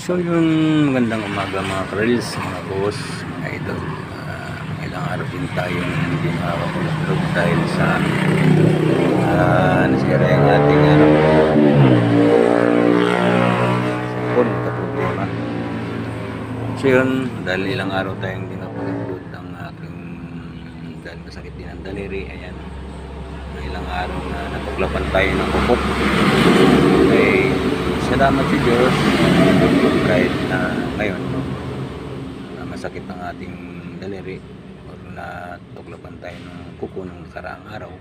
So yun, magandang umaga mga karels, mga boss, mga idol. Ilang araw din tayong hindi nakakapag-upload dahil sa nasira yung ating cellphone, kaproblema. So yun, dahil ilang araw tayong hindi nakapag-upload ang aking dahil masakit din ang daliri. Ayan, ilang araw na natuklapan tayo ng kupok. Okay, salamat sa Diyos kahit na ngayon masakit ang ating daliri o natuklapan tayo ng kuko ng nakaraang araw,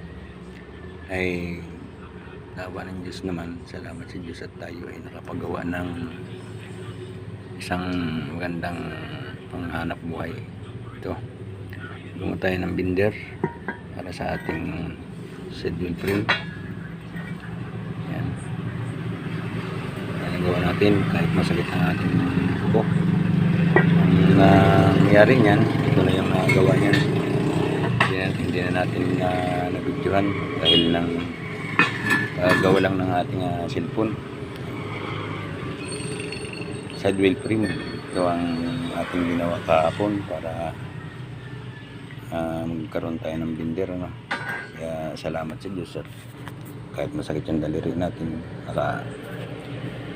ay lawa ng Diyos naman. Salamat sa Diyos at tayo ay nakapagawa ng isang magandang panghanap buhay. Ito, gumawa tayo ng binder para sa ating schedule frame. Yan, yan ang gawa natin kahit masakit ang ating kuko. Ang nangyari niyan, ito na yung nagawa niyan. Hindi na natin nabidyohan dahil ng gawa lang ng ating cellphone. Side wheel frame, ito ang ating ginawa kahapon para magkaroon tayo ng binder, ano? Kaya salamat sa Diyos at kahit masakit yung daliri natin,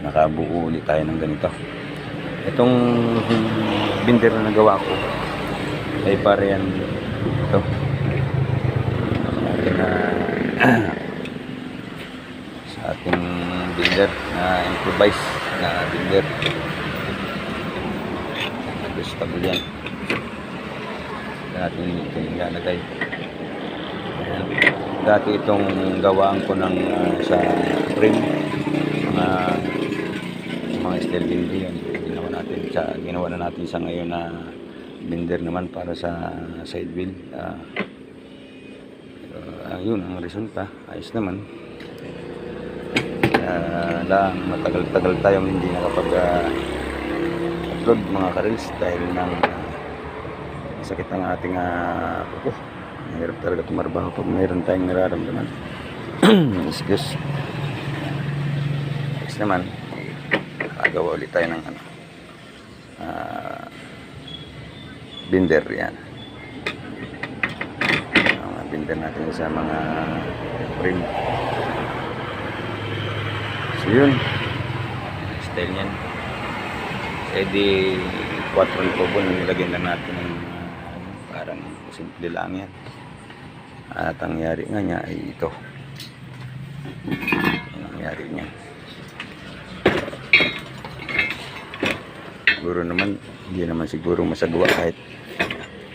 nakabuo ulit tayo ng ganito. Itong binder na nagawa ko ay para yan ito sa ating binder na improvise na binder. Adjustable yan, natin ito nilalagay. Dati itong gawaan ko ng sa frame, mga steel bindi yan. Ginawa na natin sa ngayon na binder naman para sa side wheel. Yun ang resulta, ayos naman. Lang matagal-tagal tayong hindi nakapag-upload mga karels dahil ng sakit ang ating kuko. Mahirap talaga tumarbaho pag mayroon tayong nararamdaman. Excuse. Ayos naman, nakagawa ulit tayo ng binder. Yan ang binder natin sa mga frame. So yun, style yan. Edi 4 tubo na nilagyan lang natin ng parang simple lang yan. At ang nangyari nga niya ay ito. Ang nangyari niya, siguro naman hindi naman siguro masagawa kahit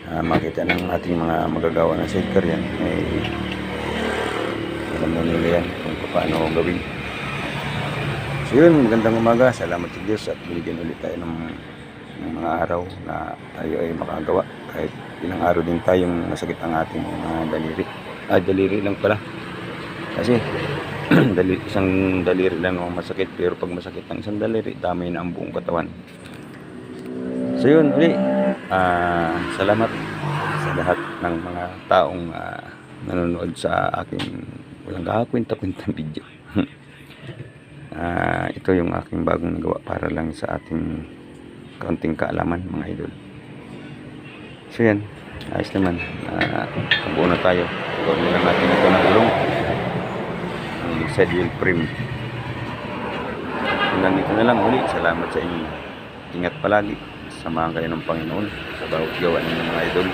makita ng ating mga magagawa ng sidecar yan, ay alam na nila yan kung paano gawin. So yun, magandang umaga, salamat sa Diyos at binigyan ulit tayo ng mga araw na tayo ay makagawa kahit ilang araw din tayong masakit ang ating daliri. Daliri lang pala kasi isang daliri lang ang masakit, pero pag masakit ang isang daliri, damay na ang buong katawan. So yun, uli, salamat sa lahat ng mga taong nanonood sa aking walang kakakwenta-kwentang video. Ito yung aking bagong nagawa para lang sa ating kaunting kaalaman mga idol. So yan, ayos naman. Kabuo na tayo. Gawin lang natin ito ng ulong, ang side wheel frame. Hanggang dito na lang uli. Salamat sa inyo. Ingat palagi. Samahan kayo ng Panginoon sa bawat gawa ng mga idol.